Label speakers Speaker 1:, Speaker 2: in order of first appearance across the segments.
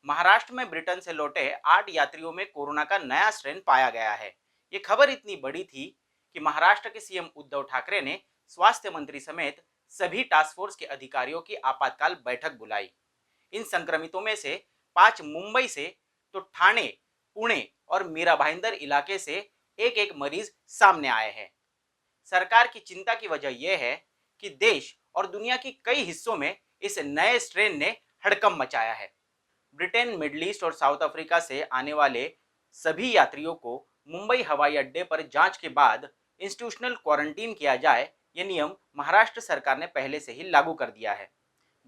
Speaker 1: महाराष्ट्र में ब्रिटेन से लौटे 8 यात्रियों में कोरोना का नया स्ट्रेन पाया गया है। ये खबर इतनी बड़ी थी कि महाराष्ट्र के सीएम उद्धव ठाकरे ने स्वास्थ्य मंत्री समेत सभी टास्क फोर्स के अधिकारियों की आपातकाल बैठक बुलाई। इन संक्रमितों में से 5 मुंबई से तो ठाणे, पुणे और मीरा भाईंदर इलाके से एक एक मरीज सामने आए हैं। सरकार की चिंता की वजह यह है कि देश और दुनिया की कई हिस्सों में इस नए स्ट्रेन ने हड़कंप मचाया है। ब्रिटेन, मिडल ईस्ट और साउथ अफ्रीका से आने वाले सभी यात्रियों को मुंबई हवाई अड्डे पर जांच के बाद इंस्टीट्यूशनल क्वारंटीन किया जाए, ये नियम महाराष्ट्र सरकार ने पहले से ही लागू कर दिया है।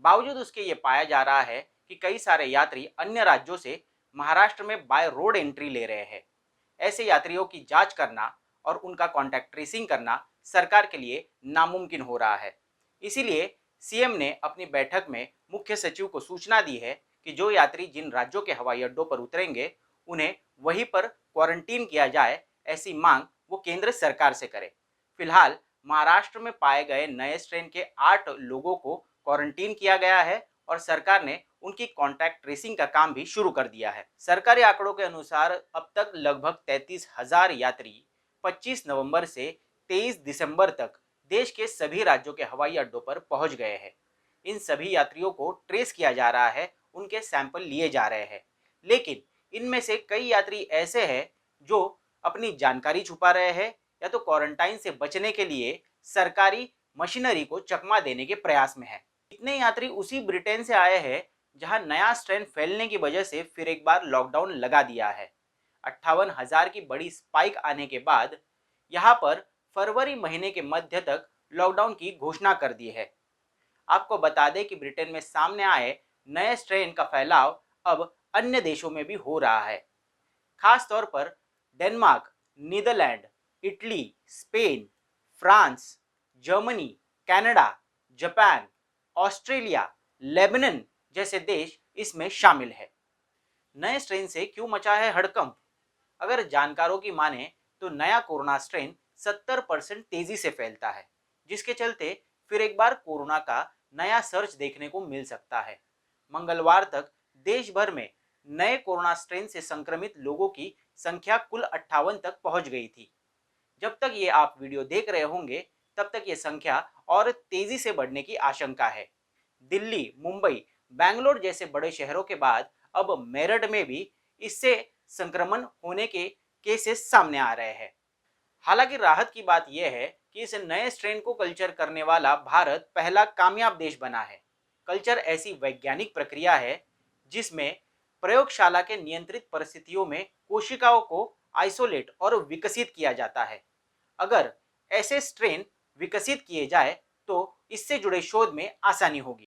Speaker 1: बावजूद उसके ये पाया जा रहा है कि कई सारे यात्री अन्य राज्यों से महाराष्ट्र में बाय रोड एंट्री ले रहे हैं। ऐसे यात्रियों की जांच करना और उनका कॉन्टैक्ट ट्रेसिंग करना सरकार के लिए नामुमकिन हो रहा है। इसीलिए सीएम ने अपनी बैठक में मुख्य सचिव को सूचना दी है कि जो यात्री जिन राज्यों के हवाई अड्डों पर उतरेंगे उन्हें वहीं पर क्वारंटीन किया जाए, ऐसी मांग वो केंद्र सरकार से करे। फिलहाल महाराष्ट्र में पाए गए नए स्ट्रेन के 8 लोगों को क्वारंटीन किया गया है और सरकार ने उनकी कॉन्टैक्ट ट्रेसिंग का काम भी शुरू कर दिया है। सरकारी आंकड़ों के अनुसार अब तक लगभग 33,000 यात्री 25 नवंबर से 23 दिसंबर तक देश के सभी राज्यों के हवाई अड्डों पर पहुंच गए हैं। इन सभी यात्रियों को ट्रेस किया जा रहा है, उनके सैंपल लिए जा रहे हैं, लेकिन इनमें से कई यात्री ऐसे हैं जो अपनी जानकारी छुपा रहे हैं या तो क्वारंटाइन से बचने के लिए सरकारी मशीनरी को चकमा देने के प्रयास में है। इतने यात्री उसी ब्रिटेन से आए हैं जहां नया स्ट्रेन फैलने की वजह से फिर एक बार लॉकडाउन लगा दिया है। 58,000 की बड़ी स्पाइक आने के बाद यहां पर फरवरी महीने के मध्य तक लॉकडाउन की घोषणा कर दी है। आपको बता दें कि ब्रिटेन में सामने आए नए स्ट्रेन का फैलाव अब अन्य देशों में भी हो रहा है। खास तौर पर Denmark, Netherland, Italy, Spain, France, Germany, Canada, Japan, Australia, Lebanon जैसे देश इसमें शामिल है। नए स्ट्रेन से क्यों मचा है हड़कंप? अगर जानकारों की माने तो नया कोरोना स्ट्रेन 70% तेजी से फैलता है, जिसके चलते फिर एक बार कोरोना का नया सर्च देखने को मिल सकता है। मंगलवार तक देश भर में नए कोरोना स्ट्रेन से संक्रमित लोगों की संख्या कुल 58 तक पहुंच गई थी। जब तक ये आप वीडियो देख रहे होंगे तब तक ये संख्या और तेजी से बढ़ने की आशंका है। दिल्ली, मुंबई, बैंगलोर जैसे बड़े शहरों के बाद अब मेरठ में भी इससे संक्रमण होने के केसेस सामने आ रहे हैं। हालांकि राहत की बात यह है कि इस नए स्ट्रेन को कल्चर करने वाला भारत पहला कामयाब देश बना है। कल्चर ऐसी वैज्ञानिक प्रक्रिया है जिसमें प्रयोगशाला के नियंत्रित परिस्थितियों में कोशिकाओं को आइसोलेट और विकसित किया जाता है। अगर ऐसे स्ट्रेन विकसित किए जाए तो इससे जुड़े शोध में आसानी होगी।